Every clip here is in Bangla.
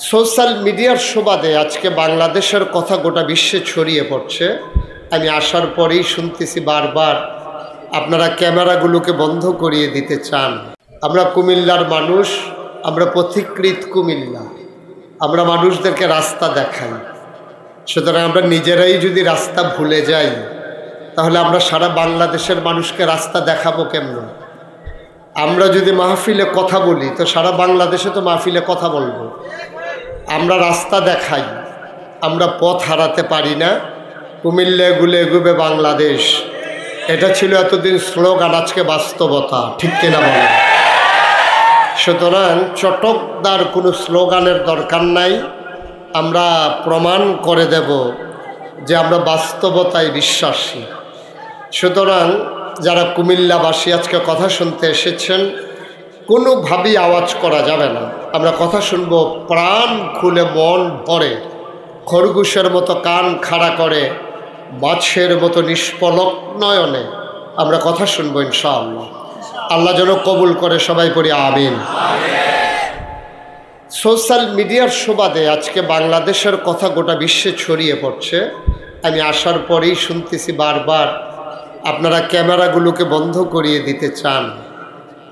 সোশ্যাল মিডিয়ার সুবাদে আজকে বাংলাদেশের কথা গোটা বিশ্বে ছড়িয়ে পড়ছে। আমি আসার পরেই শুনতেছি বারবার আপনারা ক্যামেরাগুলোকে বন্ধ করিয়ে দিতে চান। আমরা কুমিল্লার মানুষ, আমরা পথিকৃত কুমিল্লা, আমরা মানুষদেরকে রাস্তা দেখাই। সুতরাং আমরা নিজেরাই যদি রাস্তা ভুলে যাই তাহলে আমরা সারা বাংলাদেশের মানুষকে রাস্তা দেখাবো কেমন? আমরা যদি মাহফিলে কথা বলি তো সারা বাংলাদেশে তো মাহফিলে কথা বলবো। আমরা রাস্তা দেখাই, আমরা পথ হারাতে পারি না। কুমিল্লা এগুলো এগুবে বাংলাদেশ, এটা ছিল এতদিন স্লোগান, আজকে বাস্তবতা, ঠিক কিনা বলে? সুতরাং চটকদার কোনো স্লোগানের দরকার নাই। আমরা প্রমাণ করে দেব যে আমরা বাস্তবতায় বিশ্বাসী। সুতরাং যারা কুমিল্লাবাসী আজকে কথা শুনতে এসেছেন, কোনোভাবেই আওয়াজ করা যাবে না। আমরা কথা শুনবো প্রাণ খুলে, মন ভরে, খরগোশের মতো কান খাড়া করে, মাছের মতো নিষ্পলক নয়নে আমরা কথা শুনবো ইনশাআল্লাহ। আল্লাহ যেন কবুল করে, সবাই পড়ি আমিন। সোশ্যাল মিডিয়ার সুবাদে আজকে বাংলাদেশের কথা গোটা বিশ্বে ছড়িয়ে পড়ছে। আমি আসার পরেই শুনতেছি বারবার আপনারা ক্যামেরাগুলোকে বন্ধ করিয়ে দিতে চান।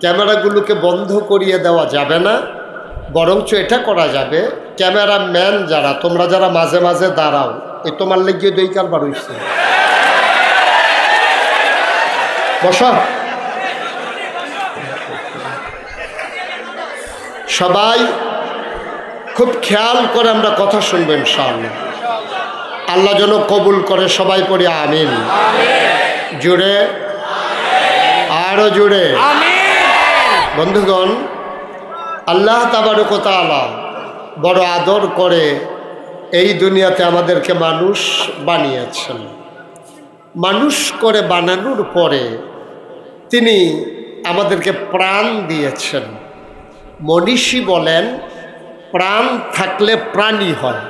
ক্যামেরাগুলোকে বন্ধ করিয়ে দেওয়া যাবে না, বরঞ্চ এটা করা যাবে, ক্যামেরাম্যান যারা, তোমরা যারা মাঝে মাঝে দাঁড়াও, এই তোমার লেগে দুই কারবার হয়েছে, বসা। সবাই খুব খেয়াল করে আমরা কথা শুনবো ইনশাআল্লাহ। আল্লাহ যেন কবুল করে, সবাই পড়ি আমিন। জুড়ে, আরো জুড়ে। বন্ধুগণ, আল্লাহ তাবারক ওয়া তাআলা বড় আদর করে এই দুনিয়াতে আমাদেরকে মানুষ বানিয়েছেন। মানুষ করে বানানোর পরে তিনি আমাদেরকে প্রাণ দিয়েছেন। মনীষী বলেন, প্রাণ থাকলে প্রাণী হয়,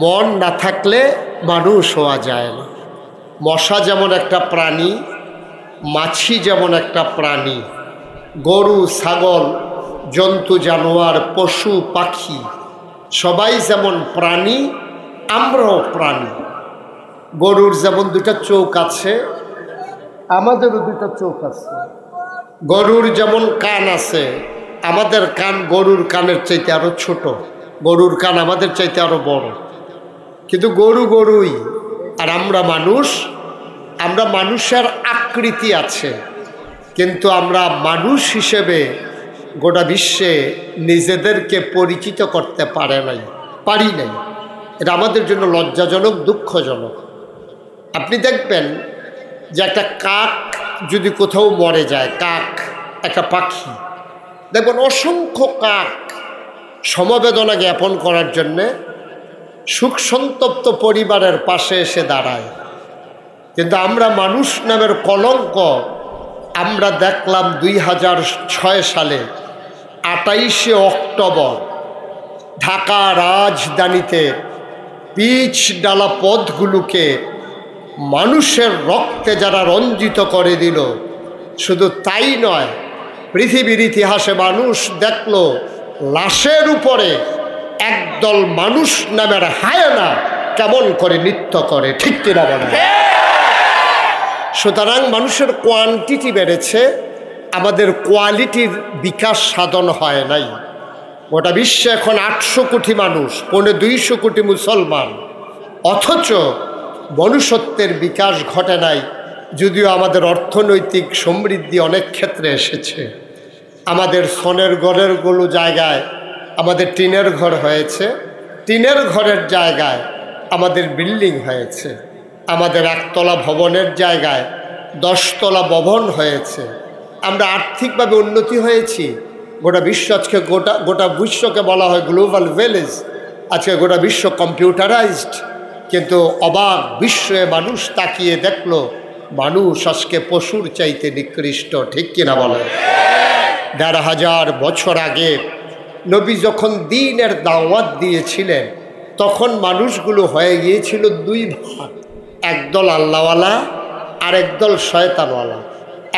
মন না থাকলে মানুষ হওয়া যায় না। মশা যেমন একটা প্রাণী, মাছি যেমন একটা প্রাণী, গরু, ছাগল, জন্তু জানোয়ার, পশু পাখি সবাই যেমন প্রাণী, আমরাও প্রাণী। গরুর যেমন দুটা চোখ আছে, আমাদেরও দুটা চোখ আছে। গরুর যেমন কান আছে, আমাদের কান গরুর কানের চাইতে আরো ছোট, গরুর কান আমাদের চাইতে আরো বড়। কিন্তু গরু গরুই, আর আমরা মানুষ। আমরা মানুষের আকৃতি আছে, কিন্তু আমরা মানুষ হিসেবে গোটা বিশ্বে নিজেদেরকে পরিচিত করতে পারি নাই। এটা আমাদের জন্য লজ্জাজনক, দুঃখজনক। আপনি দেখবেন যে একটা কাক যদি কোথাও মরে যায়, কাক একটা পাখি, দেখবেন অসংখ্য কাক সমবেদনা জ্ঞাপন করার জন্যে সুখ সন্তপ্ত পরিবারের পাশে এসে দাঁড়ায়। কিন্তু আমরা মানুষ নামের কলঙ্ক আমরা দেখলাম 2006 সালে 28শে অক্টোবর ঢাকা রাজধানীতে পিচ ডালা পথগুলোকে মানুষের রক্তে যারা রঞ্জিত করে দিল। শুধু তাই নয়, পৃথিবীর ইতিহাসে মানুষ দেখল লাশের উপরে একদল মানুষ নামের হায়না কেমন করে নৃত্য করে, ঠিক কিনা বলে? সুতরাং মানুষের কোয়ান্টিটি বেড়েছে, আমাদের কোয়ালিটির বিকাশ সাধন হয় নাই। গোটা বিশ্বে এখন 800 কোটি মানুষ, 250 কোটি মুসলমান, অথচ মনুষ্যত্বের বিকাশ ঘটে নাই। যদিও আমাদের অর্থনৈতিক সমৃদ্ধি অনেক ক্ষেত্রে এসেছে, আমাদের সোনের ঘরের গুলো জায়গায় আমাদের টিনের ঘর হয়েছে, টিনের ঘরের জায়গায় আমাদের বিল্ডিং হয়েছে, আমাদের একতলা ভবনের জায়গায় 10 তলা ভবন হয়েছে। আমরা আর্থিকভাবে উন্নতি হয়েছি। গোটা বিশ্ব আজকে গোটা বিশ্বকে বলা হয় গ্লোবাল ভিলেজ। আজকে গোটা বিশ্ব কম্পিউটারাইজড, কিন্তু অবাক বিশ্বে মানুষ তাকিয়ে দেখলো মানুষ আজকে পশুর চাইতে নিকৃষ্ট, ঠিক কিনা বলে? 1500 বছর আগে নবী যখন দ্বীনের দাওয়াত দিয়েছিলেন তখন মানুষগুলো হয়ে গিয়েছিল দুই ভাগ, একদল আল্লাহওয়ালা আর একদল শয়তানওয়ালা।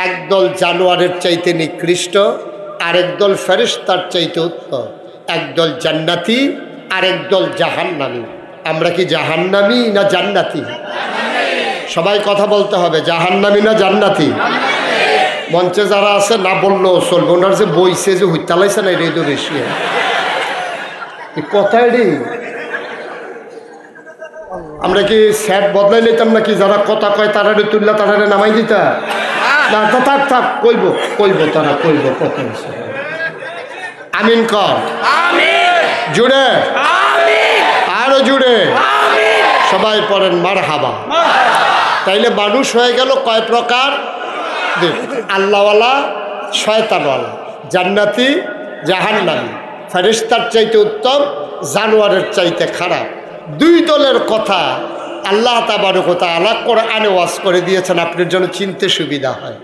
একদল জানোয়ারের চাইতে নিকৃষ্ট, আরেকদল ফেরেশতার চাইতে উত্তম। একদল জান্নাতি, আরেক দল জাহান্নামী। আমরা কি জাহান্নামী না জান্নাতি? সবাই কথা বলতে হবে, জাহান্নামী না জান্নাতি? মঞ্চে যারা আছে না বললেও চলবে, ওনার যে বইছে যে হুইতালাইছে না এটাই তো বেশি কথাই রে। আমরা কি স্যাট বদলাই নিতাম নাকি? যারা কথা কয় তারারে তুললা তারারে নামাই দিতা না? থাক থাক, কইব তারা কইব কথা। আমিন কর, জুড়ে আরো জুড়ে সবাই পড়েন মারহাবা। তাইলে মানুষ হয়ে গেল কয় প্রকার? আল্লাহওয়ালা, শয়তানওয়ালা, জান্নাতি, জাহান্নামী, ফেরেশতার চাইতে উত্তম, জানোয়ারের চাইতে খারাপ। দুই দলের কথা আল্লাহ তাবারক ওয়া তাআলা কোরআনে ওয়াজ করে দিয়েছেন, আপনার জন্য চিনতে সুবিধা হয়।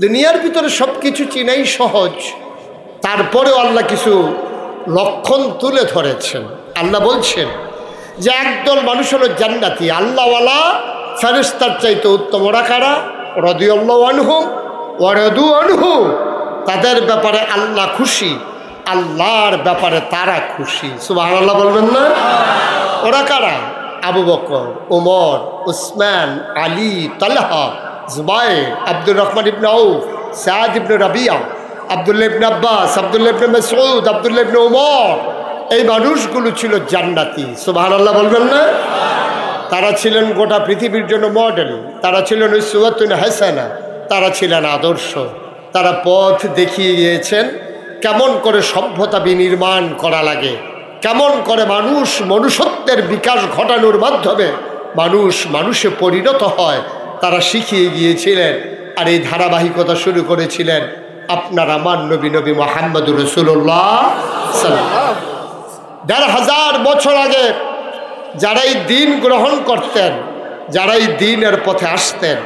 দুনিয়ার ভিতরে সব কিছু চিনাই সহজ, তারপরেও আল্লাহ কিছু লক্ষণ তুলে ধরেছেন। আল্লাহ বলছেন যে একদল মানুষ হলো জান্নাতি, আল্লাহওয়ালা, ফেরেশতার চাইতে উত্তম। ওরা কারা? রাদিয়াল্লাহু আনহুম ওয়া রাদু আনহু। তাদের ব্যাপারে আল্লাহ খুশি, আল্লাহর ব্যাপারে তারা খুশি। সুবহানাল্লাহ বলবেন না? ওরা কারা? আবু বকর, ওমর, উসমান, আলী, তালহা, জুবাইর, আব্দুর রহমান ইবনে আউফ, সাদ ইবনে রাবিয়া, আব্দুল্লাহ ইবনে আব্বাস, আব্দুল্লাহ ইবনে মাসউদ, আব্দুল্লাহ ইবনে ওমর। এই মানুষগুলো ছিল জান্নাতি। সুবহানাল্লাহ বলবেন না? তারা ছিলেন গোটা পৃথিবীর জন্য মডেল, তারা ছিলেন উসওয়াতুন হাসানা, তারা ছিলেন আদর্শ। তারা পথ দেখিয়ে গিয়েছেন কেমন করে সভ্যতা বিনির্মাণ করা লাগে, কেমন করে মনুষ্যত্বের বিকাশ ঘটানোর মাধ্যমে মানুষে পরিণত হয়, তারা শিখিয়ে গিয়েছিলেন। আর এই ধারাবাহিকতা শুরু করেছিলেন আপনার আমার নবী মুহাম্মদুর রাসূলুল্লাহ সাল্লাল্লাহু আলাইহি ওয়াসাল্লাম। ১৫০০ বছর আগে যারা এই দিন গ্রহণ করতেন, যারা এই দিনের পথে আসতেন,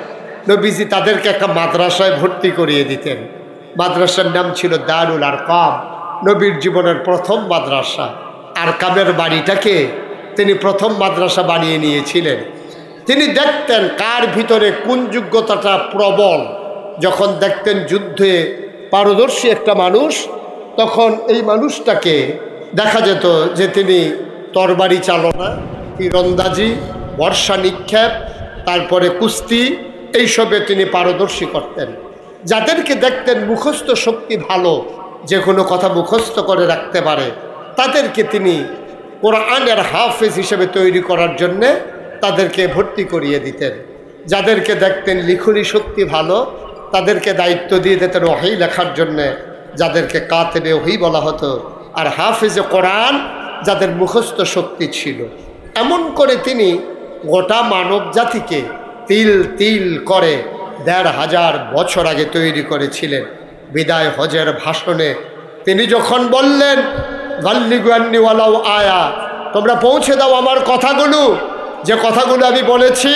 নবীজি তাদেরকে একটা মাদ্রাসায় ভর্তি করিয়ে দিতেন। মাদ্রাসার নাম ছিল দারুল আরকাম, নবীর জীবনের প্রথম মাদ্রাসা। আরকামের বাড়িটাকে তিনি প্রথম মাদ্রাসা বানিয়ে নিয়েছিলেন। তিনি দেখতেন কার ভিতরে কোন যোগ্যতাটা প্রবল। যখন দেখতেন যুদ্ধে পারদর্শী একটা মানুষ, তখন এই মানুষটাকে দেখা যেত যে তিনি তরবারি চালনা, তীরন্দাজি, বর্ষা নিক্ষেপ, তারপরে কুস্তি, এইসবে তিনি পারদর্শী করতেন। যাদেরকে দেখতেন মুখস্থ শক্তি ভালো, যে কোনো কথা মুখস্থ করে রাখতে পারে, তাদেরকে তিনি কোরআনের হাফেজ হিসেবে তৈরি করার জন্যে তাদেরকে ভর্তি করিয়ে দিতেন। যাদেরকে দেখতেন লিখনি শক্তি ভালো, তাদেরকে দায়িত্ব দিয়ে দিতেন ওহী লেখার জন্যে, যাদেরকে কাতেবে ওহী বলা হতো। আর হাফেজে কোরআন যাদের মুখস্থ শক্তি ছিল। এমন করে তিনি গোটা মানব জাতিকে তিল তিল করে ১৫০০ বছর আগে তৈরি করেছিলেন। বিদায় হজের ভাষণে তিনি যখন বললেন, বাল্লিগু আন্নী ওয়ালাউ আয়া, তোমরা পৌঁছে দাও আমার কথাগুলো, যে কথাগুলো আমি বলেছি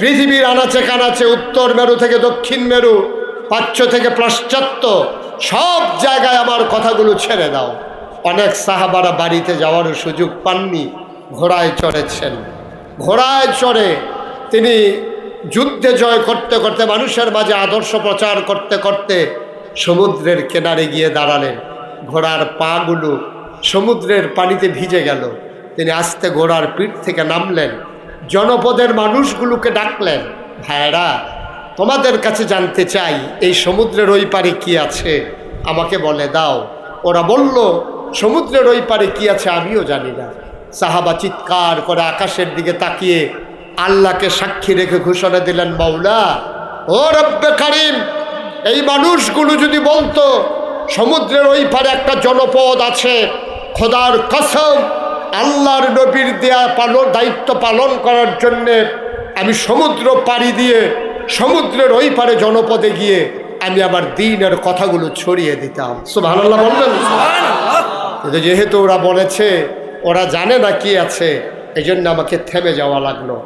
পৃথিবীর আনাচে কানাচে, উত্তর মেরু থেকে দক্ষিণ মেরু, প্রাচ্য থেকে পাশ্চাত্য, সব জায়গায় আমার কথাগুলো ছেড়ে দাও। অনেক সাহাবারা বাড়িতে যাওয়ার সুযোগ পাননি, ঘোড়ায় চড়েছেন। ঘোড়ায় চড়ে তিনি যুদ্ধে জয় করতে করতে, মানুষের মাঝে আদর্শ প্রচার করতে করতে সমুদ্রের কিনারে গিয়ে দাঁড়ালেন। ঘোড়ার পাগুলো সমুদ্রের পানিতে ভিজে গেল। তিনি আস্তে ঘোড়ার পিঠ থেকে নামলেন, জনপদের মানুষগুলোকে ডাকলেন, ভাইরা তোমাদের কাছে জানতে চাই এই সমুদ্রের ওই পারে কি আছে, আমাকে বলে দাও। ওরা বলল, সমুদ্রের ওই পারে কি আছে আমিও জানি না। সাহাবা চিৎকার করে আকাশের দিকে তাকিয়ে আল্লাহকে সাক্ষী রেখে ঘোষণা দিলেন, মাওলা ও রব্বে কারিম, এই মানুষগুলো যদি বলতো সমুদ্রের ওই পারে একটা জনপদ আছে, খোদার কসম আল্লাহর নবীর দেয়া দায়িত্ব পালন করার জন্যে আমি সমুদ্র পাড়ি দিয়ে সমুদ্রের ওই পারে জনপদে গিয়ে আমি আমার দ্বীনের কথাগুলো ছড়িয়ে দিতাম। সুবহানাল্লাহ বলবেন? কিন্তু যেহেতু ওরা বলেছে ওরা জানে না কি আছে, এই জন্য আমাকে থেমে যাওয়া লাগলো।